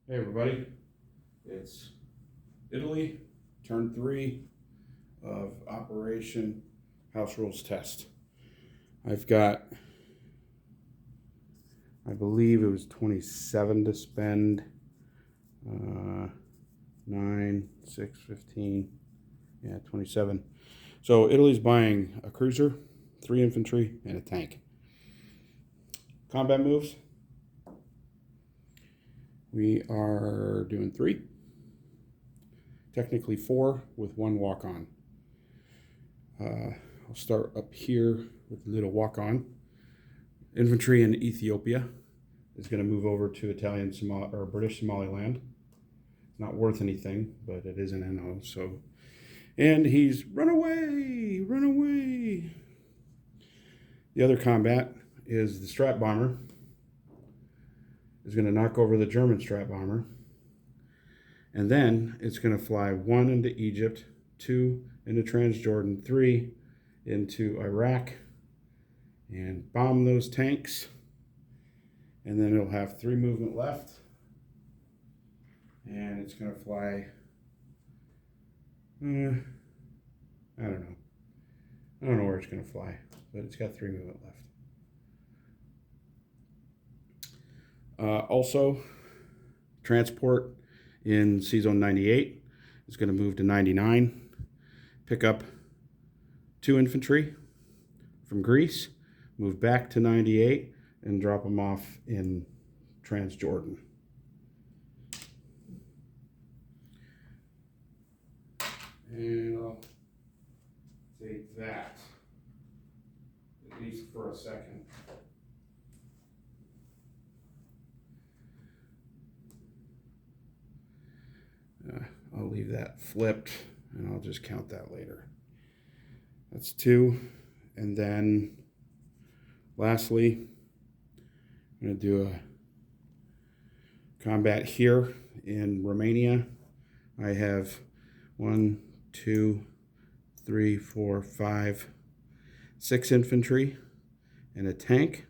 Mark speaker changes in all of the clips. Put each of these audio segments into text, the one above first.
Speaker 1: Hey everybody, it's Italy, turn 3 of Operation House Rules Test. I've got, I believe it was 27 to spend, 9, 6, 15, yeah, 27. So Italy's buying a cruiser, 3 infantry, and a tank. Combat moves, we are doing 3. Technically 4 with 1 walk-on. I'll start up here with a little walk-on. Infantry in Ethiopia is going to move over to British Somaliland. It's not worth anything, but it is an NO. So, and he's run away, run away. The other combat is the Strat Bomber is going to knock over the German Strat Bomber. And then it's going to fly 1 into Egypt, 2 into Transjordan, 3 into Iraq, and bomb those tanks. And then it'll have 3 movement left. And it's going to fly, I don't know. I don't know where it's going to fly, but it's got 3 movement left. Also, transport in C-Zone 98 is going to move to 99, pick up 2 infantry from Greece, move back to 98, and drop them off in Transjordan. And I'll take that, at least for a second. I'll leave that flipped and I'll just count that later. That's 2. And then lastly, I'm going to do a combat here in Romania. I have 1, 2, 3, 4, 5, 6 infantry and a tank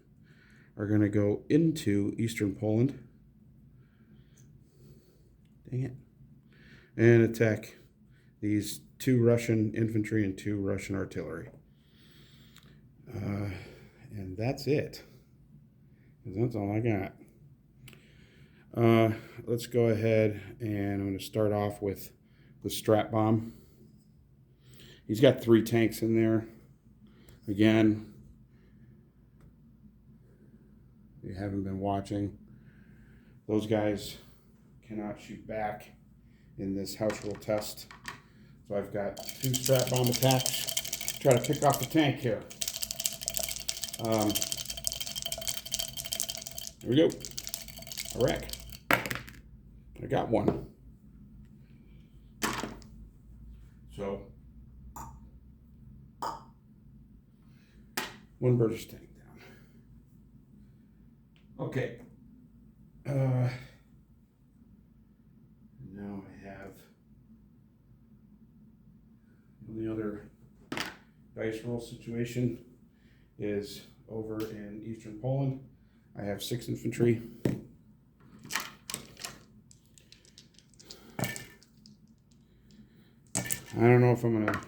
Speaker 1: are going to go into Eastern Poland. Dang it. And attack these 2 Russian infantry and 2 Russian artillery. And that's it. That's all I got. Let's go ahead and I'm going to start off with the Strat Bomb. He's got 3 tanks in there. Again, if you haven't been watching, those guys cannot shoot back in this house rule test. So I've got 2 Strat Bomb attacks. Try to pick off the tank here. Here we go. Iraq. I got 1. So 1 British tank down. Okay. Now I have the only other dice roll situation is over in Eastern Poland. I have 6 infantry. I don't know if I'm going to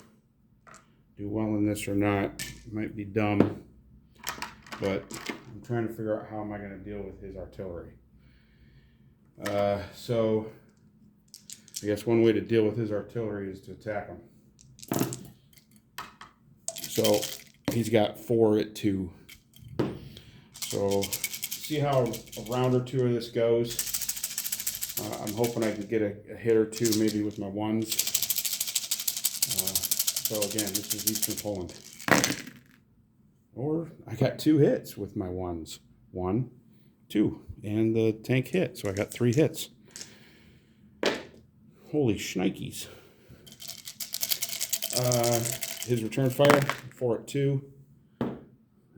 Speaker 1: do well in this or not. It might be dumb, but I'm trying to figure out how am I going to deal with his artillery. So I guess one way to deal with his artillery is to attack him. So he's got 4 at 2. So see how a round or 2 of this goes. I'm hoping I can get a hit or 2 maybe with my 1s. So again, this is Eastern Poland. Or I got 2 hits with my 1s. 1, 2, and the tank hit. So I got 3 hits. Holy shnikes. His return fire, 4 at 2.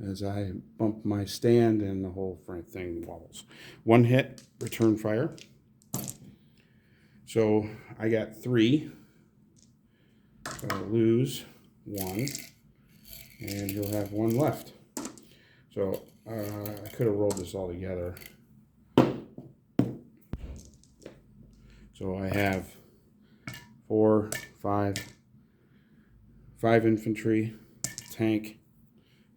Speaker 1: As I bump my stand and the whole thing wobbles. 1 hit, return fire. So I got 3. Gonna lose 1, and you'll have 1 left. So I could have rolled this all together. So I have five infantry, tank,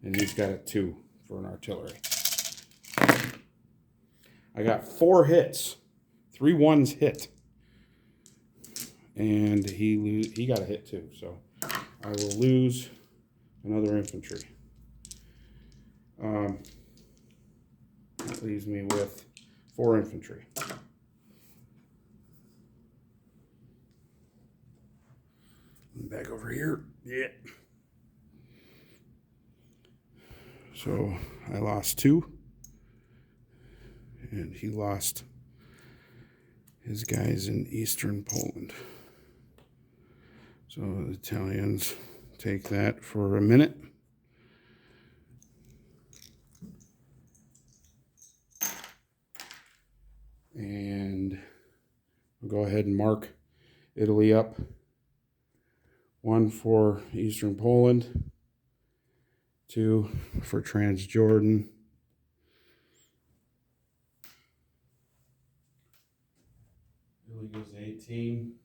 Speaker 1: and he's got a 2 for an artillery. I got 4 hits, 3 ones hit, and he got a hit too. So I will lose another infantry. That leaves me with 4 infantry. Back over here. Yeah. So I lost 2, and he lost his guys in eastern Poland. So the Italians take that for a minute. And I'll go ahead and mark Italy up. 1 for eastern Poland, 2 for Transjordan, Italy goes to 18.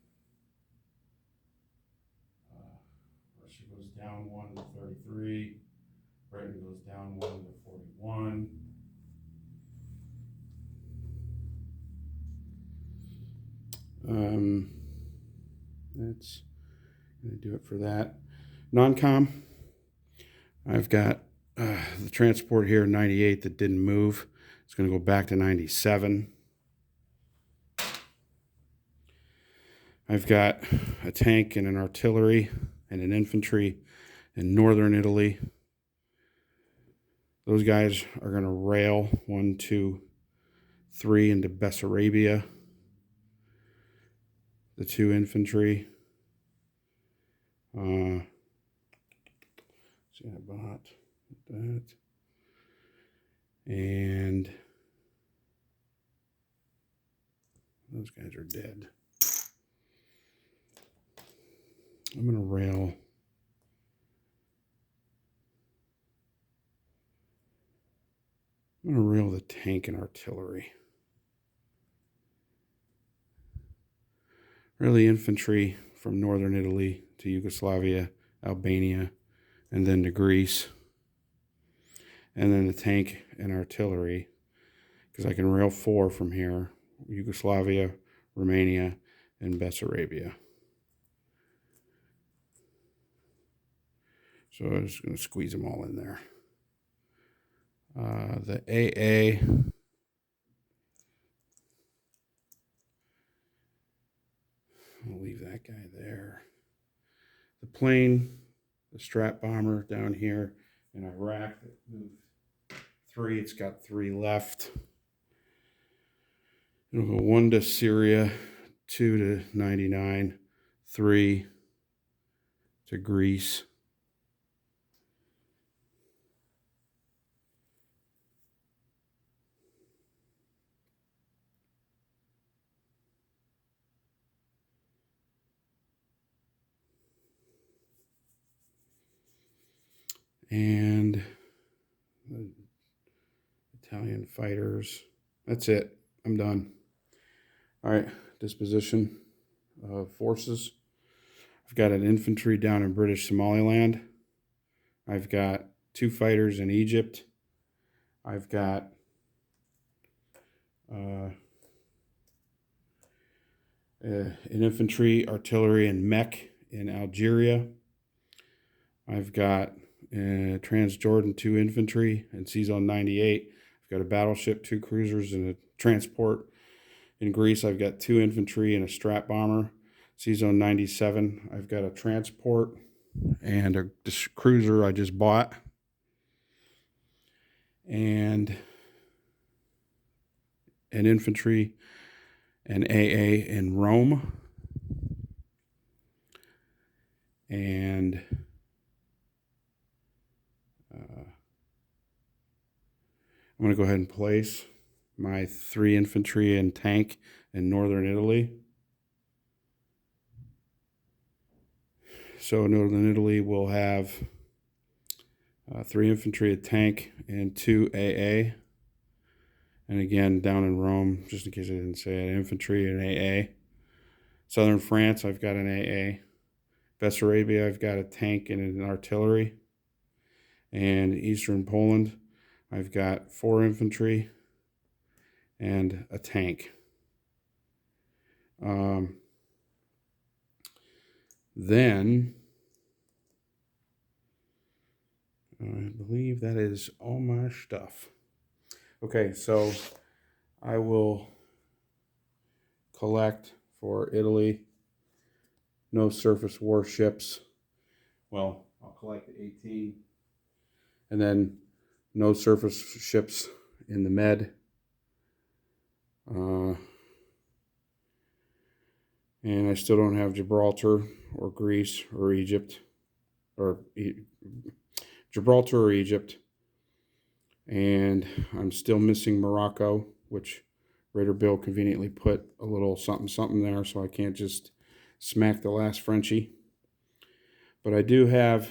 Speaker 1: Russia goes down 1 to 33. Britain goes down 1 to 41. That's going to do it for that. Non-com, I've got the transport here 98 that didn't move. It's going to go back to 97. I've got a tank and an artillery and an infantry in northern Italy. Those guys are going to rail 1, 2, 3 into Bessarabia. The 2 infantry. See, I bought that. And those guys are dead. I'm going to rail the tank and artillery. Really infantry from northern Italy to Yugoslavia, Albania, and then to Greece. And then the tank and artillery, because I can rail 4 from here, Yugoslavia, Romania, and Bessarabia. So I'm just going to squeeze them all in there. The AA, I'll leave that guy there. The plane, the strat bomber down here in Iraq that moved 3. It's got 3 left. It'll go 1 to Syria, 2 to 99, 3 to Greece. And the Italian fighters. That's it. I'm done. All right, disposition of forces. I've got an infantry down in British Somaliland. I've got 2 fighters in Egypt. I've got an infantry, artillery, and mech in Algeria. I've got Transjordan 2 infantry and C-Zone 98. I've got a battleship, 2 cruisers, and a transport. In Greece, I've got 2 infantry and a strat bomber. C-Zone 97. I've got a transport and a cruiser I just bought. And an infantry and AA in Rome. And I'm going to go ahead and place my 3 infantry and tank in northern Italy. So northern Italy will have 3 infantry, a tank, and 2 AA. And again, down in Rome, just in case I didn't say it, infantry and AA. Southern France, I've got an AA. Bessarabia, I've got a tank and an artillery. And Eastern Poland, I've got 4 infantry and a tank. Then, I believe that is all my stuff. Okay, so I will collect for Italy no surface warships. Well, I'll collect the 18. And then no surface ships in the Med. And I still don't have Gibraltar or Greece or Egypt. Gibraltar or Egypt. And I'm still missing Morocco, which Raider Bill conveniently put a little something something there, so I can't just smack the last Frenchie. But I do have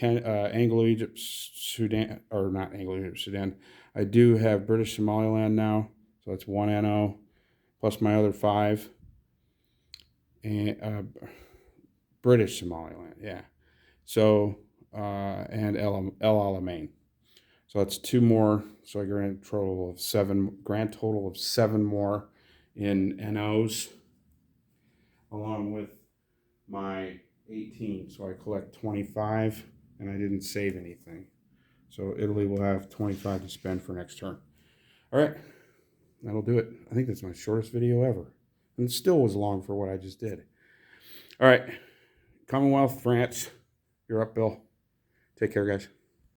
Speaker 1: Anglo-Egypt Sudan, or not Anglo-Egypt Sudan. I do have British Somaliland now, so that's 1 NO plus my other 5. And British Somaliland, yeah. So and El Alamein. So that's 2 more. So I grand total of 7 more in NOs, along with my 18. So I collect 25, and I didn't save anything. So Italy will have 25 to spend for next turn. All right, that'll do it. I think that's my shortest video ever, and it still was long for what I just did. All right, Commonwealth, France, you're up, Bill. Take care, guys.